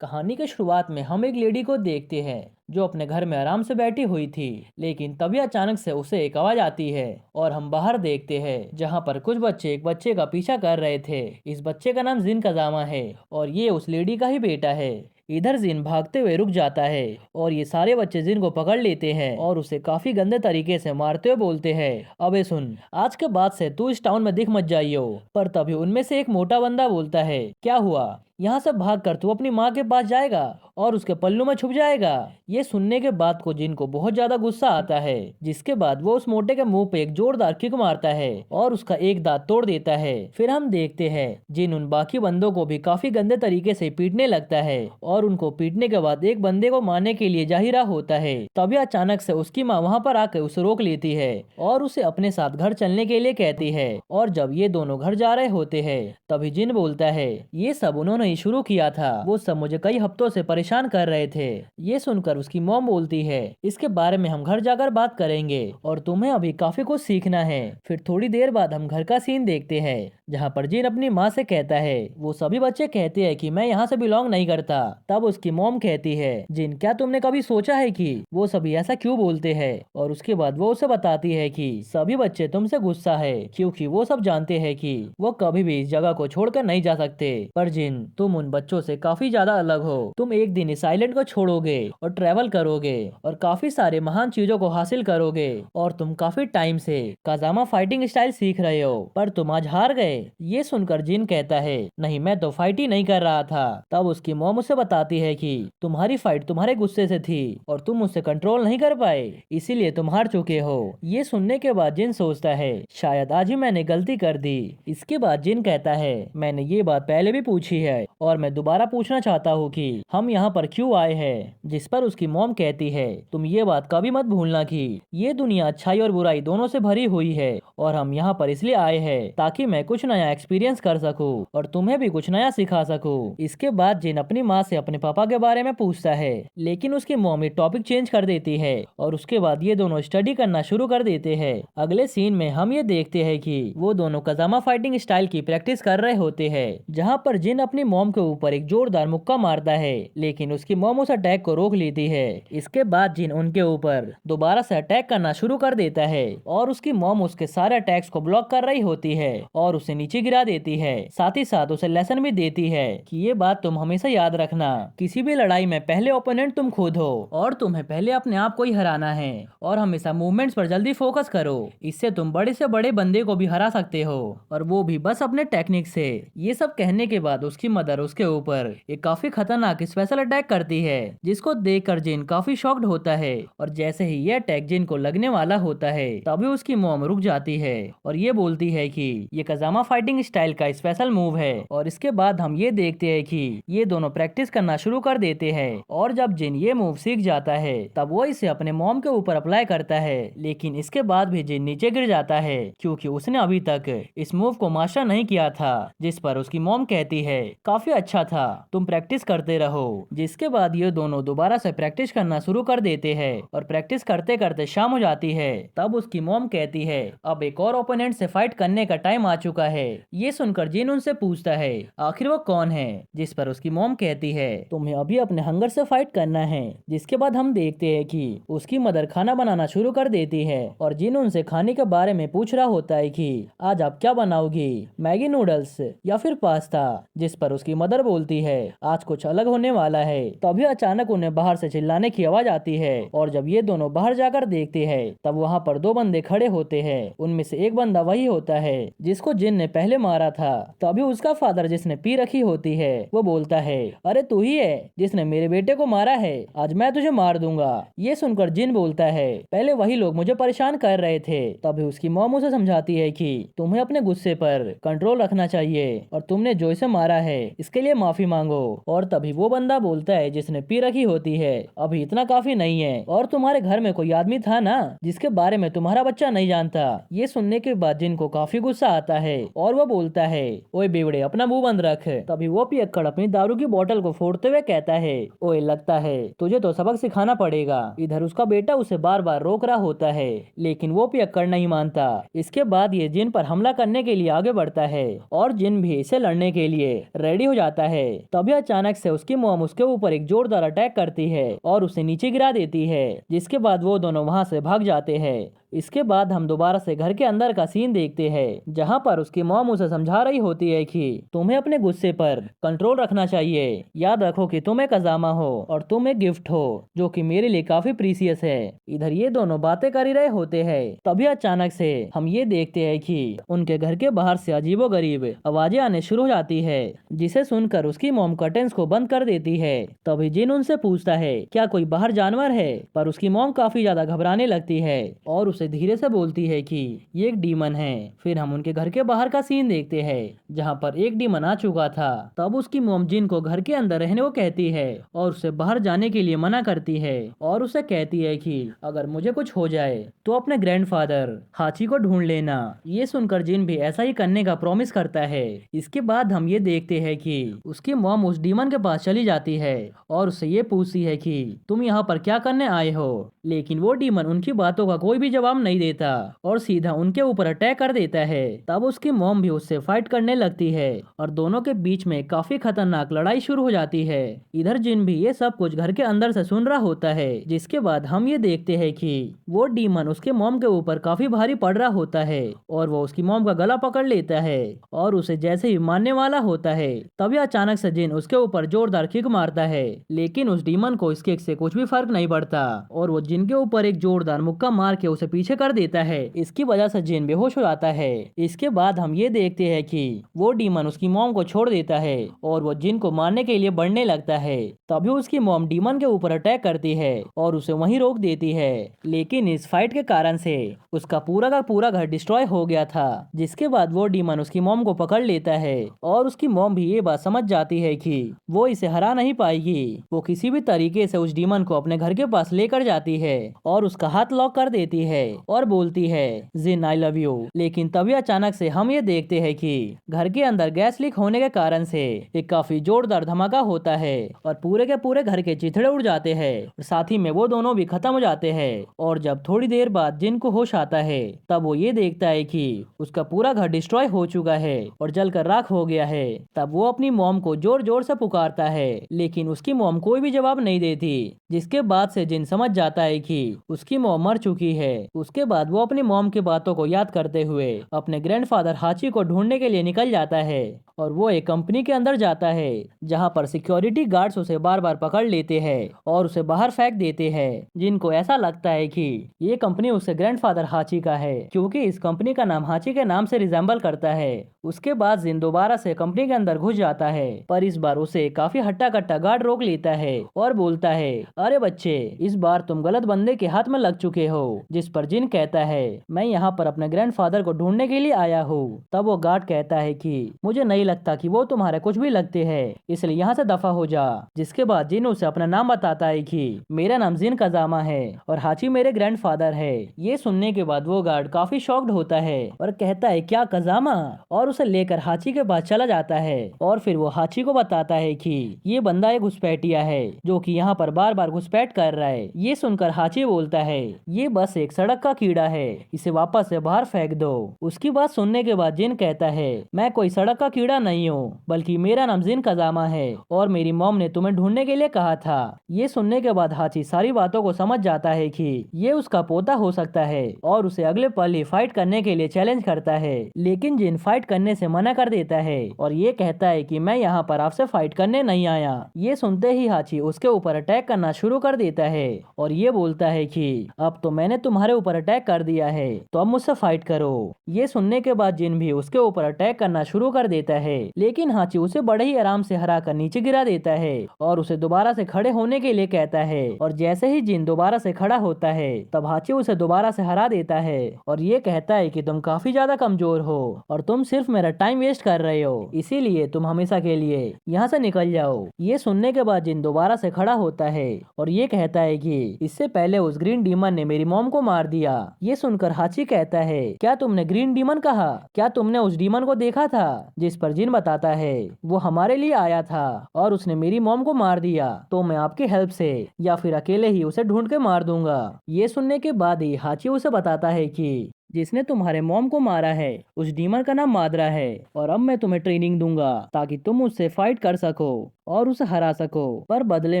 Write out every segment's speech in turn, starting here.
कहानी के शुरुआत में हम एक लेडी को देखते हैं जो अपने घर में आराम से बैठी हुई थी। लेकिन तभी अचानक से उसे एक आवाज आती है और हम बाहर देखते हैं जहां पर कुछ बच्चे एक बच्चे का पीछा कर रहे थे। इस बच्चे का नाम जिन कजामा है और ये उस लेडी का ही बेटा है। इधर जिन भागते हुए रुक जाता है और ये सारे बच्चे जिन को पकड़ लेते हैं और उसे काफी गंदे तरीके से मारते हुए बोलते हैं, अबे सुन, आज के बाद से तू इस टाउन में दिख मत जाइयो। पर तभी उनमें से एक मोटा बंदा बोलता है, क्या हुआ, यहाँ से भाग कर तू अपनी माँ के पास जाएगा और उसके पल्लू में छुप जाएगा। ये सुनने के बाद को जिन को बहुत ज्यादा गुस्सा आता है, जिसके बाद वो उस मोटे के मुंह पे एक जोरदार किक मारता है और उसका एक दांत तोड़ देता है। फिर हम देखते हैं जिन उन बाकी बंदों को भी काफी गंदे तरीके से पीटने लगता है और उनको पीटने के बाद एक बंदे को मारने के लिए जा ही रहा होता है। तभी अचानक से उसकी माँ वहाँ पर आकर उसे रोक लेती है और उसे अपने साथ घर चलने के लिए कहती है। और जब ये दोनों घर जा रहे होते हैं तभी जिन बोलता है, ये सब उन्होंने ही शुरू किया था, वो सब मुझे कई हफ्तों से परेशान कर रहे थे। ये सुनकर उसकी मॉम बोलती है, इसके बारे में हम घर जाकर बात करेंगे और तुम्हें अभी काफी कुछ सीखना है। फिर थोड़ी देर बाद हम घर का सीन देखते हैं जहाँ पर जिन अपनी माँ से कहता है, वो सभी बच्चे कहते हैं कि मैं यहाँ से बिलोंग नहीं करता। तब उसकी मॉम कहती है, जिन, क्या तुमने कभी सोचा है कि वो सभी ऐसा क्यों बोलते हैं। और उसके बाद वो उसे बताती है कि सभी बच्चे तुमसे गुस्सा है क्योंकि वो सब जानते हैं कि वो कभी भी इस जगह को छोड़कर नहीं जा सकते। पर जिन, तुम उन बच्चों से काफी ज्यादा अलग हो। तुम एक दिन इस आइलैंड को छोड़ोगे और ट्रेवल करोगे और काफी सारे महान चीजों को हासिल करोगे और तुम काफी टाइम से काजामा फाइटिंग स्टाइल सीख रहे हो, पर तुम आज हार गए। ये सुनकर जिन कहता है, नहीं, मैं तो फाइट ही नहीं कर रहा था। तब उसकी मॉम उसे बताती है कि तुम्हारी फाइट तुम्हारे गुस्से से थी और तुम उसे कंट्रोल नहीं कर पाए, इसीलिए तुम हार चुके हो। ये सुनने के बाद जिन सोचता है, शायद आज ही मैंने गलती कर दी। इसके बाद जिन कहता है, मैंने ये बात पहले भी पूछी है और मैं दोबारा पूछना चाहता हूँ कि हम यहाँ पर क्यों आए हैं। जिस पर उसकी मॉम कहती है, तुम ये बात कभी मत भूलना कि ये दुनिया अच्छाई और बुराई दोनों से भरी हुई है और हम यहाँ पर इसलिए आए हैं ताकि मैं कुछ नया एक्सपीरियंस कर सकूं और तुम्हें भी कुछ नया सिखा सकूं। इसके बाद जिन अपनी माँ से अपने पापा के बारे में पूछता है, लेकिन उसकी मॉम ये टॉपिक चेंज कर देती है और उसके बाद ये दोनों स्टडी करना शुरू कर देते हैं। अगले सीन में हम ये देखते हैं कि वो दोनों कजामा फाइटिंग स्टाइल की प्रैक्टिस कर रहे होते हैं, जहाँ पर जिन अपनी मॉम के ऊपर एक जोरदार मुक्का मारता है, लेकिन उसकी मॉम उस अटैक को रोक लेती है। इसके बाद जिन उनके ऊपर दोबारा से अटैक करना शुरू कर देता है और उसकी मॉम उसके सारे अटैक्स को ब्लॉक कर रही होती है और उसे नीचे गिरा देती है। साथ ही साथ उसे लेसन भी देती है कि ये बात तुम हमेशा याद रखना, किसी भी लड़ाई में पहले ओपोनेंट तुम खुद हो और तुम्हें पहले अपने आप को ही हराना है और हमेशा मूवमेंट्स पर जल्दी फोकस करो, इससे तुम बड़े से बड़े बंदे को भी हरा सकते हो और वो भी बस अपने टेक्निक से। ये सब कहने के बाद उसकी मदर उसके ऊपर एक काफी खतरनाक स्पेशल अटैक करती है, जिसको देखकर जिन काफी शॉक्ड होता है और जैसे ही ये अटैक जिन को लगने वाला होता है तभी उसकी मॉम रुक जाती है और ये बोलती है कि ये कजामा फाइटिंग स्टाइल का स्पेशल मूव है। और इसके बाद हम ये देखते हैं कि ये दोनों प्रैक्टिस करना शुरू कर देते हैं और जब जिन ये मूव सीख जाता है तब वो इसे अपने मॉम के ऊपर अप्लाई करता है, लेकिन इसके बाद भी जिन नीचे गिर जाता है क्योंकि उसने अभी तक इस मूव को मास्टर नहीं किया था। जिस पर उसकी मॉम कहती है, काफी अच्छा था, तुम प्रैक्टिस करते रहो। जिसके बाद ये दोनों दोबारा से प्रैक्टिस करना शुरू कर देते हैं और प्रैक्टिस करते करते शाम हो जाती है। तब उसकी मॉम कहती है, अब एक और ओपोनेंट से फाइट करने का टाइम आ चुका है। ये सुनकर जिन उनसे पूछता है, आखिर वो कौन है। जिस पर उसकी मॉम कहती है, तुम्हें अभी अपने हंगर से फाइट करना है। जिसके बाद हम देखते हैं कि उसकी मदर खाना बनाना शुरू कर देती है और जिन उनसे खाने के बारे में पूछ रहा होता है कि आज आप क्या बनाओगी, मैगी नूडल्स या फिर पास्ता। जिस पर उसकी मदर बोलती है, आज कुछ अलग होने वाला है। तभी अचानक उन्हें बाहर से चिल्लाने की आवाज आती है और जब ये दोनों बाहर जाकर देखते हैं तब वहाँ पर दो बंदे खड़े होते हैं। उनमें से एक बंदा वही होता है जिसको जिन ने पहले मारा था। तभी उसका फादर, जिसने पी रखी होती है, वो बोलता है, अरे तू ही है जिसने मेरे बेटे को मारा है, आज मैं तुझे मार दूंगा। ये सुनकर जिन बोलता है, पहले वही लोग मुझे परेशान कर रहे थे। तभी उसकी मॉम उसे समझाती है कि तुम्हें अपने गुस्से पर कंट्रोल रखना चाहिए और तुमने जो इसे मारा है इसके लिए माफी मांगो। और तभी वो बंदा बोलता है जिसने पी रखी होती है, अभी इतना काफी नहीं है और तुम्हारे घर में कोई आदमी था ना जिसके बारे में तुम्हारा बच्चा नहीं जानता। ये सुनने के बाद जिन को काफी गुस्सा आता है और वो बोलता है, ओए बेवड़े अपना मुंह बंद रख। तभी वो पियक्कड़ अपनी दारू की बोतल को फोड़ते हुए कहता है, ओए लगता है तुझे तो सबक सिखाना पड़ेगा। इधर उसका बेटा उसे बार बार रोक रहा होता है, लेकिन वो पियक्कड़ नहीं मानता। इसके बाद ये जिन पर हमला करने के लिए आगे बढ़ता है और जिन भी इसे लड़ने के लिए रेडी हो जाता है। तभी अचानक से उसकी मॉम उसके ऊपर एक जोरदार अटैक करती है और उसे नीचे गिरा देती है, जिसके बाद वो दोनों वहां से भाग जाते हैं। इसके बाद हम दोबारा से घर के अंदर का सीन देखते हैं, जहां पर उसकी मॉम उसे समझा रही होती है कि तुम्हें अपने गुस्से पर कंट्रोल रखना चाहिए। याद रखो कि तुम एक अजामा हो और तुम एक गिफ्ट हो जो कि मेरे लिए काफी प्रीसियस है। इधर ये दोनों बातें कर ही रहे होते हैं, तभी अचानक से हम ये देखते हैं कि उनके घर के बाहर से अजीबोगरीब आवाजें आने शुरू हो जाती है, जिसे सुनकर उसकी मॉम कर्टेन्स को बंद कर देती है। तभी जिन उनसे पूछता है क्या कोई बाहर जानवर है, पर उसकी मॉम काफी ज्यादा घबराने लगती है और उसे धीरे से बोलती है कि ये एक डीमन है। फिर हम उनके घर के बाहर का सीन देखते हैं, जहां पर एक डीमन आ चुका था। तब उसकी मॉम जिन को घर के अंदर रहने को कहती है और उसे बाहर जाने के लिए मना करती है और उसे कहती है कि अगर मुझे कुछ हो जाए तो अपने ग्रैंडफादर हाची को ढूंढ लेना। ये सुनकर जिन भी ऐसा ही करने का प्रॉमिस करता है। इसके बाद हम ये देखते हैं कि उसकी मॉम उस डीमन के पास चली जाती है और उससे ये पूछती है कि तुम यहाँ पर क्या करने आए हो, लेकिन वो डीमन उनकी बातों का कोई भी जवाब नहीं देता और सीधा उनके ऊपर अटैक कर देता है। तब उसकी मॉम भी उससे फाइट करने लगती है और दोनों के बीच में काफी खतरनाक लड़ाई शुरू हो जाती है। इधर जिन भी ये सब कुछ घर के अंदर से सुन रहा होता है, जिसके बाद हम ये देखते हैं कि वो डीमन उसके मॉम के ऊपर काफी भारी पड़ रहा होता है और वो उसकी मॉम का गला पकड़ लेता है और उसे जैसे ही मारने वाला होता है, तभी अचानक से जिन उसके ऊपर जोरदार किक मारता है, लेकिन उस डीमन को इस किक से कुछ भी फर्क नहीं पड़ता और वो जिन के ऊपर एक जोरदार मुक्का मार के उसे पीछे कर देता है। इसकी वजह से जिन बेहोश हो जाता है। इसके बाद हम ये देखते हैं कि वो डीमन उसकी मॉम को छोड़ देता है और वो जिन को मारने के लिए बढ़ने लगता है। तभी उसकी मॉम डीमन के ऊपर अटैक करती है और उसे वहीं रोक देती है, लेकिन इस फाइट के कारण से उसका पूरा का पूरा घर डिस्ट्रॉय हो गया था। जिसके बाद वो डीमन उसकी मॉम को पकड़ लेता है और उसकी मॉम भी ये बात समझ जाती है कि वो इसे हरा नहीं पाएगी। वो किसी भी तरीके से उस डीमन को अपने घर के पास लेकर जाती है और उसका हाथ लॉक कर देती है और बोलती है जिन आई लव यू। लेकिन तभी अचानक से हम ये देखते हैं कि घर के अंदर गैस लीक होने के कारण से एक काफी जोरदार धमाका होता है और पूरे के पूरे घर के चिथड़े उड़ जाते हैं और साथ ही में वो दोनों भी खत्म हो जाते हैं। और जब थोड़ी देर बाद जिन को होश आता है, तब वो ये देखता है कि उसका पूरा घर डिस्ट्रॉय हो चुका है और जलकर राख हो गया है। तब वो अपनी मॉम को जोर जोर से पुकारता है, लेकिन उसकी मॉम कोई भी जवाब नहीं देती। जिसके बाद से जिन समझ जाता है कि उसकी मॉम मर चुकी है। उसके बाद वो अपनी मॉम की बातों को याद करते हुए अपने ग्रैंडफादर हाची को ढूंढने के लिए निकल जाता है और वो एक कंपनी के अंदर जाता है, जहां पर सिक्योरिटी गार्ड्स उसे बार बार पकड़ लेते हैं और उसे बाहर फेंक देते हैं। जिनको ऐसा लगता है कि ये कंपनी उसके ग्रैंडफादर हाची का है, क्योंकि इस कंपनी का नाम हाची के नाम से रिजेंबल करता है। उसके बाद जिन दोबारा से कंपनी के अंदर घुस जाता है, पर इस बार उसे काफी हट्टा कट्टा गार्ड रोक लेता है और बोलता है, अरे बच्चे, इस बार तुम गलत बंदे के हाथ में लग चुके हो। जिस पर जिन कहता है, मैं यहाँ पर अपने ग्रैंडफादर को ढूंढने के लिए आया हूँ। तब वो गार्ड कहता है कि मुझे नहीं लगता कि वो तुम्हारे कुछ भी लगते हैं, इसलिए यहाँ से दफा हो जा। जिसके बाद जिन उसे अपना नाम बताता है कि मेरा नाम जिन कजामा है और हाची मेरे ग्रैंडफादर है। ये सुनने के बाद वो गार्ड काफी शॉक्ड होता है और कहता है, क्या कजामा, और उसे लेकर हाची के पास चला जाता है और फिर वो हाची को बताता है कि ये बंदा एक घुसपैठिया है जो कि यहाँ पर बार बार घुसपैठ कर रहा है। ये सुनकर हाची बोलता है, ये बस एक सड़क का कीड़ा है, इसे वापस से बाहर फेंक दो। उसकी बात सुनने के बाद जिन कहता है, मैं कोई सड़क का कीड़ा नहीं हूँ, बल्कि मेरा नाम जिन कजामा है और मेरी मॉम ने तुम्हें ढूंढने के लिए कहा था। ये सुनने के बाद हाची सारी बातों को समझ जाता है कि ये उसका पोता हो सकता है और उसे अगले पल ही फाइट करने के लिए चैलेंज करता है। लेकिन जिन फाइट करने से मना कर देता है और ये कहता है कि मैं यहाँ पर आपसे फाइट करने नहीं आया। ये सुनते ही हाची उसके ऊपर अटैक करना शुरू कर देता है और ये बोलता है कि अब तो मैंने तुम्हारे ऊपर अटैक कर दिया है, तो अब मुझसे फाइट करो। ये सुनने के बाद जिन भी उसके ऊपर अटैक करना शुरू कर देता है, लेकिन हाची उसे बड़े ही आराम से हरा कर नीचे गिरा देता है और उसे दोबारा से खड़े होने के लिए कहता है। और जैसे ही जिन दोबारा से खड़ा होता है, तब हाची उसे दोबारा से हरा देता है और ये कहता है कि तुम काफी ज्यादा कमजोर हो और तुम सिर्फ मेरा टाइम वेस्ट कर रहे हो, इसीलिए तुम हमेशा के लिए यहाँ से निकल जाओ। ये सुनने के बाद जिन दोबारा से खड़ा होता है और ये कहता है कि इससे पहले उस ग्रीन डीमन ने मेरी मॉम को मार दिया। ये सुनकर हाची कहता है, क्या तुमने ग्रीन डीमन कहा? क्या तुमने उस डीमन को देखा था? जिस पर जिन बताता है, वो हमारे लिए आया था और उसने मेरी मॉम को मार दिया, तो मैं आपकी हेल्प से या फिर अकेले ही उसे ढूंढ के मार दूंगा। ये सुनने के बाद ही हाची उसे बताता है कि जिसने तुम्हारे मॉम को मारा है उस डीमन का नाम मादरा है, और अब मैं तुम्हें ट्रेनिंग दूंगा ताकि तुम उससे फाइट कर सको और उसे हरा सको। पर बदले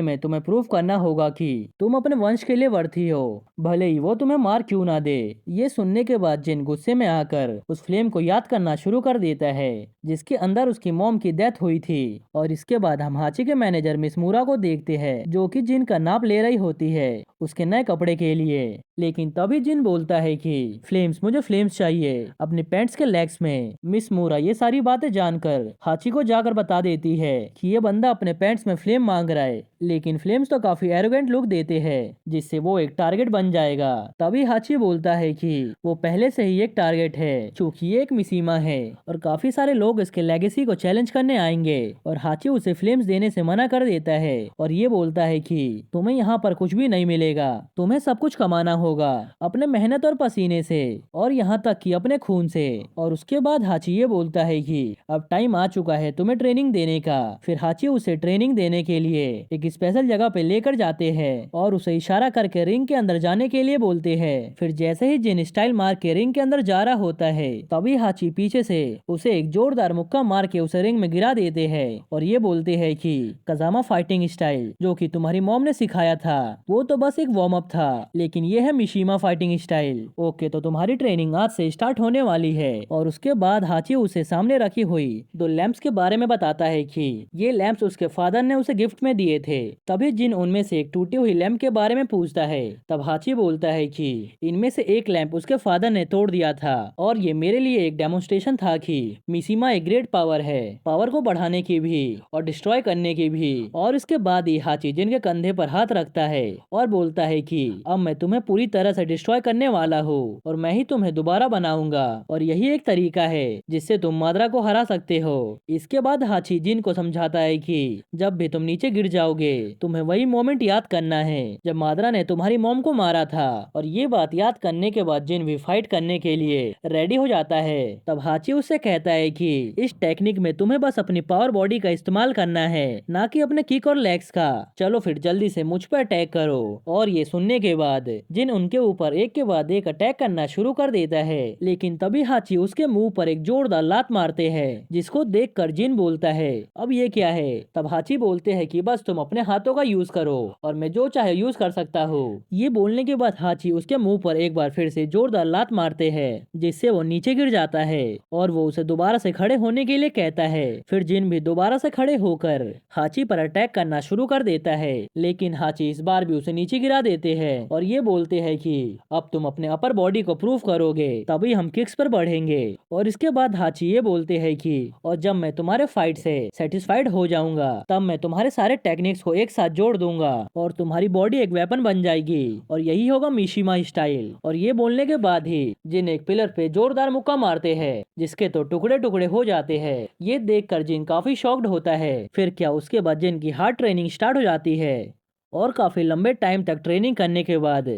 में तुम्हें प्रूव करना होगा कि तुम अपने वंश के लिए वर्थी हो, भले ही वो तुम्हें मार क्यों ना दे। ये सुनने के बाद जिन गुस्से में आकर उस फ्लेम को याद करना शुरू कर देता है जिसके अंदर उसकी मॉम की डेथ हुई थी। और इसके बाद हम हाची के मैनेजर मिस मूरा को देखते हैं, जो कि जिन का नाप ले रही होती है उसके नए कपड़े के लिए। लेकिन तभी जिन बोलता है कि फ्लेम्स, मुझे फ्लेम्स चाहिए अपने पैंट्स के लेग्स में। मिस मूरा ये सारी बातें जानकर हाची को जाकर बता देती है कि ये बंदा अपने पैंट्स में फ्लेम मांग रहा है, लेकिन फ्लेम्स तो काफी एरोगेंट लुक देते हैं जिससे वो एक टारगेट बन जाएगा। तभी हाची बोलता है कि वो पहले से ही एक टारगेट है, क्योंकि ये एक मिसीमा है और काफी सारे लोग इसके लेगेसी को चैलेंज करने आएंगे। और हाची उसे फ्लेम्स देने से मना कर देता है और ये बोलता है कि तुम्हें यहाँ पर कुछ भी नहीं मिलेगा, तुम्हें सब कुछ कमाना होगा अपने मेहनत और पसीने से, और यहाँ तक कि अपने खून से। और उसके बाद हाची ये बोलता है कि अब टाइम आ चुका है तुम्हें ट्रेनिंग देने का। फिर हाची उसे ट्रेनिंग देने के लिए एक स्पेशल जगह पे लेकर जाते हैं और उसे इशारा करके रिंग के अंदर जाने के लिए बोलते हैं। फिर जैसे ही जिन स्टाइल मार के रिंग के अंदर जा रहा होता है, तभी हाची पीछे से उसे एक जोरदार मुक्का मार के उसे रिंग में गिरा देते हैं और ये बोलते हैं कि कजामा फाइटिंग स्टाइल जो कि तुम्हारी मॉम ने सिखाया था वो तो बस एक वार्म अप था, लेकिन ये है मिशीमा फाइटिंग स्टाइल। ओके, तो तुम्हारी ट्रेनिंग आज से स्टार्ट होने वाली है। और उसके बाद हाची उसे सामने रखी हुई 2 लैंप्स के बारे में बताता है कि ये लैंप्स उसके फादर ने उसे गिफ्ट में दिए थे। तभी जिन उनमें से एक टूटी हुई लैंप के बारे में पूछता है, तब हाची बोलता है कि इनमें से एक लैंप उसके फादर ने तोड़ दिया था और ये मेरे लिए एक डेमोन्स्ट्रेशन था कि मिशीमा एक ग्रेट पावर है, पावर को बढ़ाने की भी और डिस्ट्रॉय करने की भी। और इसके बाद ही हाची जिन के कंधे पर हाथ रखता है और बोलता है कि अब मैं तुम्हें पूरी तरह से डिस्ट्रॉय करने वाला हूँ और मैं ही तुम्हें दोबारा बनाऊंगा, और यही एक तरीका है जिससे तुम मादरा को हरा सकते हो। इसके बाद हाची जिन को समझाता है कि जब भी तुम नीचे गिर जाओगे तुम्हें वही मोमेंट याद करना है जब मादरा ने तुम्हारी मॉम को मारा था। और ये बात याद करने के बाद जिन भी फाइट करने के लिए रेडी हो जाता है। तब हाची उससे कहता है कि इस टेक्निक में तुम्हें बस अपनी पावर बॉडी का इस्तेमाल करना है, ना कि अपने किक और लेग्स का। चलो फिर जल्दी से मुझ पर अटैक करो। और ये सुनने के बाद जिन उनके ऊपर एक के बाद एक अटैक करना शुरू कर देता है, लेकिन तभी हाची उसके मुंह पर एक जोरदार लात मारते हैं जिसको देखकर जिन बोलता है अब ये क्या है। तब हाची बोलते हैं कि बस तुम अपने हाथों का यूज करो और मैं जो चाहे यूज कर सकता हूँ। ये बोलने के बाद हाची उसके मुंह पर एक बार फिर से जोरदार लात मारते हैं जिससे वो नीचे गिर जाता है और वो उसे दोबारा से खड़े होने के लिए कहता है। फिर जिन भी दोबारा से खड़े होकर हाची पर अटैक करना शुरू कर देता है, लेकिन हाची इस बार भी उसे नीचे गिरा देते हैं और ये बोलते हैं कि अब तुम अपने अपर बॉडी को प्रूव करोगे तभी हम किक्स पर बढ़ेंगे। और इसके बाद हाची ये बोलते हैं कि और जब मैं तुम्हारे फाइट से सेटिस्फाइड हो जाऊंगा तब मैं तुम्हारे सारे टेक्निक्स को एक साथ जोड़ दूंगा और तुम्हारी बॉडी एक वेपन बन जाएगी और यही होगा मिशीमा स्टाइल। और ये बोलने के बाद ही जिन एक पिलर पे जोरदार मुक्का मारते हैं जिसके तो टुकड़े टुकड़े हो जाते हैं। ये देखकर जिन काफी शॉक्ड होता है। फिर क्या उसके बाद जिन की हार्ड ट्रेनिंग स्टार्ट हो जाती है और काफी लंबे टाइम तक ट्रेनिंग करने के बाद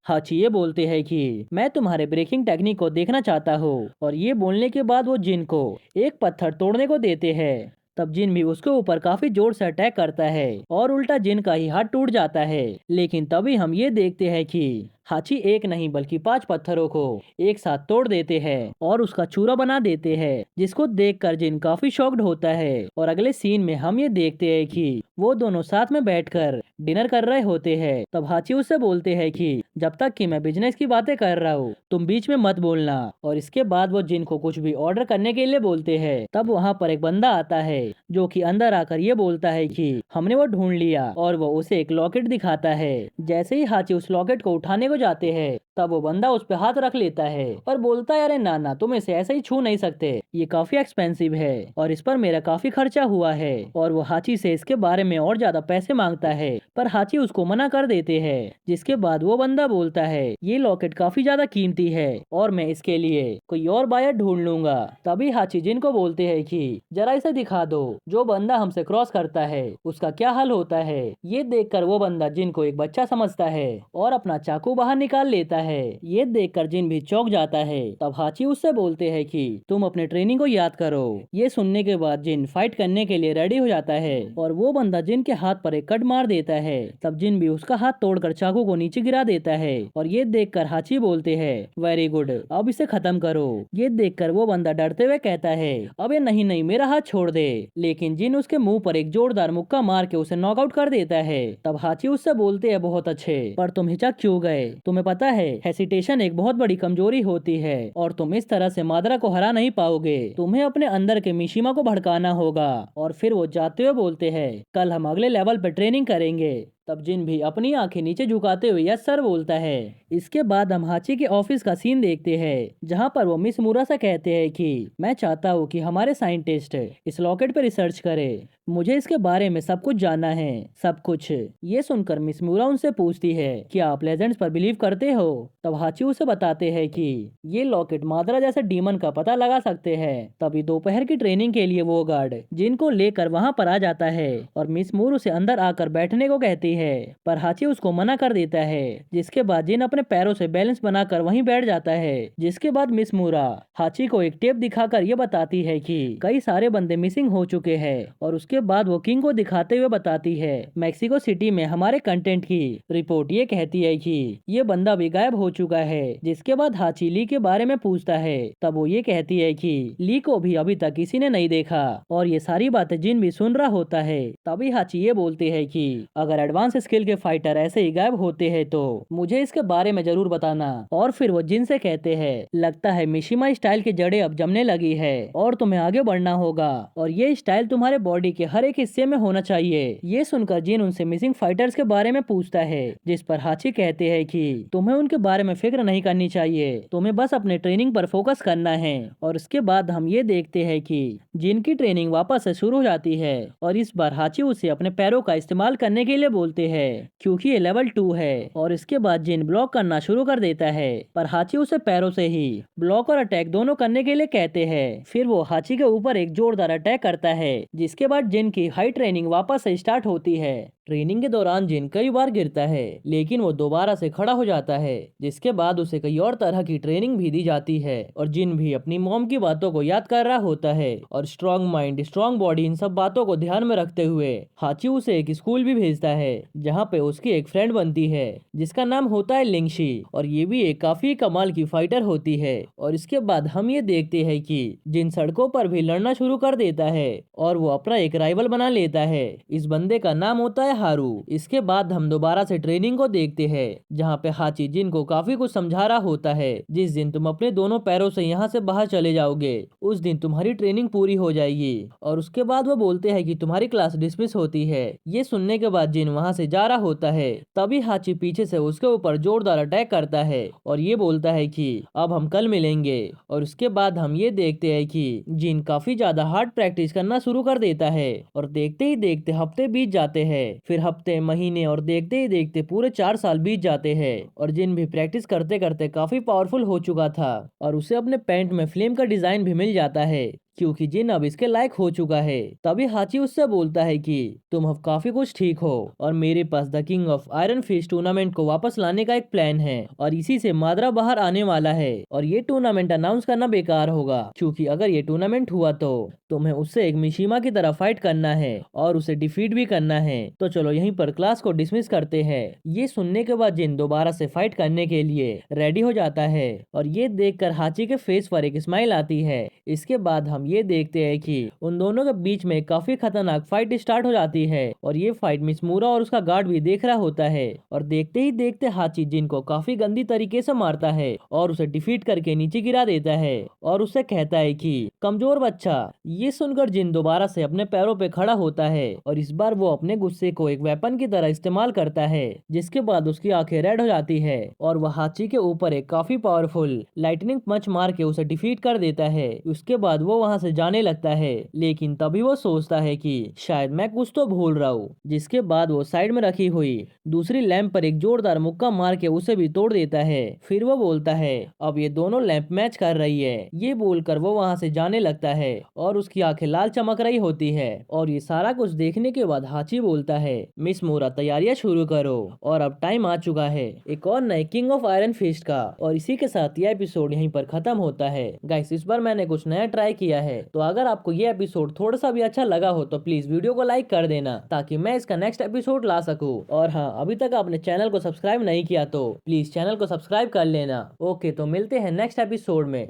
हाची ये बोलते हैं कि मैं तुम्हारे ब्रेकिंग टेक्निक को देखना चाहता हूँ। और ये बोलने के बाद वो जिन को एक पत्थर तोड़ने को देते हैं। तब जिन भी उसके ऊपर काफी जोर से अटैक करता है और उल्टा जिन का ही हाथ टूट जाता है। लेकिन तभी हम ये देखते हैं कि हाची एक नहीं बल्कि 5 पत्थरों को एक साथ तोड़ देते हैं और उसका चूरा बना देते हैं, जिसको देखकर जिन काफी शॉक्ड होता है। और अगले सीन में हम ये देखते हैं कि वो दोनों साथ में बैठकर डिनर कर रहे होते हैं। तब हाची उससे बोलते हैं कि जब तक कि मैं बिजनेस की बातें कर रहा हूँ तुम बीच में मत बोलना। और इसके बाद वो जिन को कुछ भी ऑर्डर करने के लिए बोलते हैं। तब वहाँ पर एक बंदा आता है जो कि अंदर आकर ये बोलता है कि हमने वो ढूंढ लिया और वो उसे एक लॉकेट दिखाता है। जैसे ही हाची उस लॉकेट को उठाने को जाते हैं तब वो बंदा उस पे हाथ रख लेता है और बोलता है, अरे नाना, तुम इसे ऐसे ही छू नहीं सकते, ये काफी एक्सपेंसिव है और इस पर मेरा काफी खर्चा हुआ है। और वो हाची से इसके बारे में और ज्यादा पैसे मांगता है, पर हाची उसको मना कर देते हैं। जिसके बाद वो बंदा बोलता है, ये लॉकेट काफी ज्यादा कीमती है और मैं इसके लिए कोई और बायर ढूंढ लूंगा। तभी हाची जिन को बोलते हैं कि जरा इसे दिखा दो, जो बंदा हमसे क्रॉस करता है उसका क्या हाल होता है। ये देखकर वो बंदा जिन को एक बच्चा समझता है और अपना चाकू बाहर निकाल लेता है। ये देखकर जिन भी चौंक जाता है। तब हाची उससे बोलते हैं कि तुम अपने ट्रेनिंग को याद करो। ये सुनने के बाद जिन फाइट करने के लिए रेडी हो जाता है और वो बंदा जिन के हाथ पर एक कट मार देता है। तब जिन भी उसका हाथ तोड़कर चाकू को नीचे गिरा देता है और ये देखकर हाची बोलते हैं, वेरी गुड, अब इसे खत्म करो। ये देखकर वो बंदा डरते हुए कहता है, अबे नहीं नहीं, मेरा हाथ छोड़ दे। लेकिन जिन उसके मुंह पर एक जोरदार मुक्का मार के उसे नॉकआउट कर देता है। तब हाची उससे बोलते हैं, बहुत अच्छे, पर तुम हिचक क्यों गए? तुम्हें पता है हेसिटेशन एक बहुत बड़ी कमजोरी होती है और तुम इस तरह से मादरा को हरा नहीं पाओगे। तुम्हें अपने अंदर के मिशिमा को भड़काना होगा। और फिर वो जाते हुए बोलते हैं, कल हम अगले लेवल पर ट्रेनिंग करेंगे। तब जिन भी अपनी आंखें नीचे झुकाते हुए यस सर बोलता है। इसके बाद हम हाची के ऑफिस का सीन देखते हैं, जहां पर वो मिस मुरा से कहते हैं कि मैं चाहता हूँ कि हमारे साइंटिस्ट इस लॉकेट पर रिसर्च करे, मुझे इसके बारे में सब कुछ जानना है, सब कुछ। ये सुनकर मिस मुरा उनसे पूछती है, क्या आप लेजेंड्स पर बिलीव करते हो? तब हाची उसे बताते हैं कि ये लॉकेट मादरा जैसे डीमन का पता लगा सकते हैं। तभी दोपहर की ट्रेनिंग के लिए वो गार्ड जिनको लेकर वहां पर आ जाता है और मिस मूर उसे अंदर आकर बैठने को कहती है, पर हाची उसको मना कर देता है। जिसके बाद जिन अपने पैरों से बैलेंस बनाकर वहीं बैठ जाता है। जिसके बाद मिस मूरा हाची को एक टेप दिखाकर ये बताती है कि कई सारे बंदे मिसिंग हो चुके हैं और उसके बाद वो किंग को दिखाते हुए बताती है, मैक्सिको सिटी में हमारे कंटेंट की रिपोर्ट ये कहती है कि ये बंदा भी गायब हो चुका है। जिसके बाद हाची ली के बारे में पूछता है। तब वो ये कहती है कि ली को भी अभी तक किसी ने नहीं देखा और ये सारी बातें जिन भी सुन रहा होता है। तभी हाची ये बोलते हैं कि अगर एडवांस स्किल के फाइटर ऐसे ही गायब होते हैं तो मुझे इसके बारे में जरूर बताना। और फिर वो जिन से कहते हैं, लगता है मिशिमा स्टाइल की जड़ें अब जमने लगी है और तुम्हें आगे बढ़ना होगा और ये स्टाइल तुम्हारे बॉडी के हर एक हिस्से में होना चाहिए। ये सुनकर जिन उनसे मिसिंग फाइटर्स के बारे में पूछता है, जिस पर हाची कहते हैं कि तुम्हें उनके बारे में फिक्र नहीं करनी चाहिए, तुम्हें बस अपने ट्रेनिंग पर फोकस करना है। और उसके बाद हम ये देखते हैं कि जिनकी ट्रेनिंग वापस से शुरू हो जाती है और इस बार हाची उसे अपने पैरों का इस्तेमाल करने के लिए बोलते हैं, क्योंकि ये लेवल 2 है। और इसके बाद जिन ब्लॉक करना शुरू कर देता है, पर हाची उसे पैरों से ही ब्लॉक और अटैक दोनों करने के लिए कहते हैं। फिर वो हाची के ऊपर एक जोरदार अटैक करता है, जिसके बाद जिन की हाई ट्रेनिंग वापस से स्टार्ट होती है। ट्रेनिंग के दौरान जिन कई बार गिरता है, लेकिन वो दोबारा से खड़ा हो जाता है। जिसके बाद उसे कई और तरह की ट्रेनिंग भी दी जाती है और जिन भी अपनी मॉम की बातों को याद कर रहा होता है और स्ट्रॉन्ग माइंड स्ट्रॉन्ग बॉडी, इन सब बातों को ध्यान में रखते हुए हाची उसे एक स्कूल भी भेजता है, जहाँ पे उसकी एक फ्रेंड बनती है जिसका नाम होता है लिंगशी और ये भी एक काफी कमाल की फाइटर होती है। और इसके बाद हम ये देखते हैं कि जिन सड़कों पर भी लड़ना शुरू कर देता है और वो अपना एक राइवल बना लेता है। इस बंदे का नाम होता है हारू। इसके बाद हम दोबारा से ट्रेनिंग को देखते हैं, जहाँ पे हाची जिन को काफी कुछ समझा रहा होता है, जिस दिन तुम अपने दोनों पैरों से यहाँ से बाहर चले जाओगे उस दिन तुम्हारी ट्रेनिंग पूरी हो जाएगी। और उसके बाद वो बोलते हैं कि तुम्हारी क्लास डिसमिस होती है। ये सुनने के बाद जिन वहाँ से जा रहा होता है, तभी हाची पीछे से उसके ऊपर जोरदार अटैक करता है और ये बोलता है कि अब हम कल मिलेंगे। और उसके बाद हम ये देखते हैं कि जिन काफी ज्यादा हार्ड प्रैक्टिस करना शुरू कर देता है और देखते ही देखते हफ्ते बीत जाते हैं, फिर हफ्ते, महीने और देखते ही देखते पूरे 4 साल बीत जाते हैं। और जिन भी प्रैक्टिस करते करते काफी पावरफुल हो चुका था और उसे अपने पैंट में फ्लेम का डिजाइन भी मिल जाता है, क्योंकि जिन अब इसके लायक हो चुका है। तभी हाची उससे बोलता है कि तुम अब काफी कुछ ठीक हो और मेरे पास the King of Iron Fist Tournament को वापस लाने का एक प्लान है और इसी से मादरा बाहर आने वाला है। और ये टूर्नामेंट अनाउंस करना बेकार होगा, क्योंकि अगर ये टूर्नामेंट हुआ तो तुम्हें उससे एक मिशिमा की तरह फाइट करना है और उसे डिफीट भी करना है। तो चलो यहीं पर क्लास को डिसमिस करते हैं। ये सुनने के बाद जिन दोबारा से फाइट करने के लिए रेडी हो जाता है और ये देखकर हाची के फेस पर एक स्माइल आती है। इसके बाद हम हम ये देखते हैं कि उन दोनों के बीच में काफी खतरनाक फाइट स्टार्ट हो जाती है और ये फाइट मिसमूरा और उसका गार्ड भी देख रहा होता है और देखते ही देखते हाची जिन को काफी गंदी तरीके से मारता है और उसे डिफीट करके नीचे गिरा देता है और उससे कहता है कि कमजोर बच्चा। ये सुनकर जिन दोबारा से अपने पैरों पे खड़ा होता है और इस बार वो अपने गुस्से को एक वेपन की तरह इस्तेमाल करता है, जिसके बाद उसकी आंखें रेड हो जाती है और वह हाची के ऊपर एक काफी पावरफुल लाइटनिंग पंच मार के उसे डिफीट कर देता है। उसके बाद वो वहां से जाने लगता है, लेकिन तभी वो सोचता है कि शायद मैं कुछ तो भूल रहा हूँ, जिसके बाद वो साइड में रखी हुई दूसरी लैंप पर एक जोरदार मुक्का मार के उसे भी तोड़ देता है। फिर वो बोलता है अब ये दोनों लैंप मैच कर रही है। ये बोलकर वो वहां से जाने लगता है और उसकी आंखें लाल चमक रही होती है और ये सारा कुछ देखने के बाद हाची बोलता है मिस मोरा तैयारियां शुरू करो और अब टाइम आ चुका है एक और नए किंग ऑफ आयरन फिस्ट का। और इसी के साथ ये एपिसोड यहीं पर खत्म होता है। गाइस इस बार मैंने कुछ नया ट्राई किया है, तो अगर आपको ये एपिसोड थोड़ा सा भी अच्छा लगा हो तो प्लीज वीडियो को लाइक कर देना ताकि मैं इसका नेक्स्ट एपिसोड ला सकूं। और हाँ, अभी तक आपने चैनल को सब्सक्राइब नहीं किया तो प्लीज चैनल को सब्सक्राइब कर लेना। ओके, तो मिलते हैं नेक्स्ट एपिसोड में।